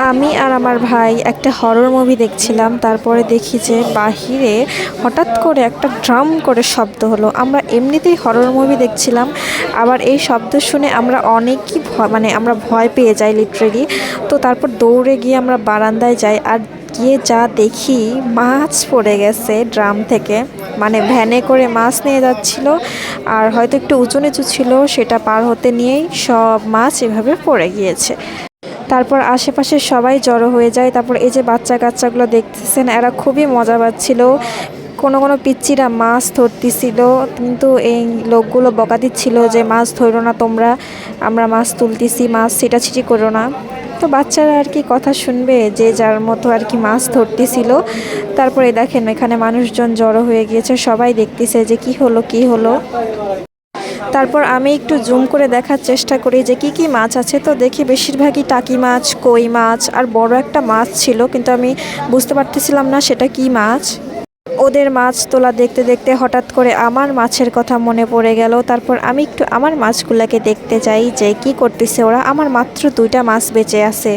আমি আর আমার ভাই একটা হরর মুভি দেখছিলাম। তারপরে দেখি যে বাহিরে হঠাৎ করে একটা ড্রাম করে শব্দ হলো। আমরা এমনিতেই হরর মুভি দেখছিলাম, আবার এই শব্দ শুনে আমরা অনেকই ভয়, মানে আমরা ভয় পেয়ে যাই লিটারেলি। তো তারপর দৌড়ে গিয়ে আমরা বারান্দায় যাই, আর গিয়ে যা দেখি, মাছ পড়ে গেছে ড্রাম থেকে। মানে ভ্যানে করে মাছ নিয়ে যাচ্ছিল, আর হয়তো একটু উঁচু নিচু ছিল, সেটা পার হতে নিয়েই সব মাছ এভাবে পড়ে গিয়েছে। তারপর আশেপাশে সবাই জড়ো হয়ে যায়। তারপর এই যে বাচ্চা কাচ্চাগুলো দেখতেছেন, এরা খুবই মজা পাচ্ছিল। কোনো কোনো পিচ্চিরা মাছ ধরতেছিল, কিন্তু এই লোকগুলো বকা দিচ্ছিল যে মাছ ধরো না তোমরা, আমরা মাছ তুলতেছি, মাছ ছিটাছিটি করো না। তো বাচ্চারা আর কি কথা শুনবে, যে যার মতো আর কি মাছ ধরতেছিল। তারপরে দেখেন এখানে মানুষজন জড়ো হয়ে গিয়েছে, সবাই দেখতেছে যে কি হলো কি হলো। তারপর আমি একটু জুম করে দেখার চেষ্টা করি যে কি কি মাছ আছে। তো দেখি বেশিরভাগই টাকি মাছ, কই মাছ, আর বড় একটা মাছ ছিল, কিন্তু আমি বুঝতে পারতেছিলাম না সেটা কি মাছ। ওদের মাছ তোলা দেখতে দেখতে হঠাৎ করে আমার মাছের কথা মনে পড়ে গেল। তারপর আমি একটু আমার মাছগুলোকে দেখতে যাই যে কি করতেছে ওরা। আমার মাত্র 2টা মাছ বেঁচে আছে।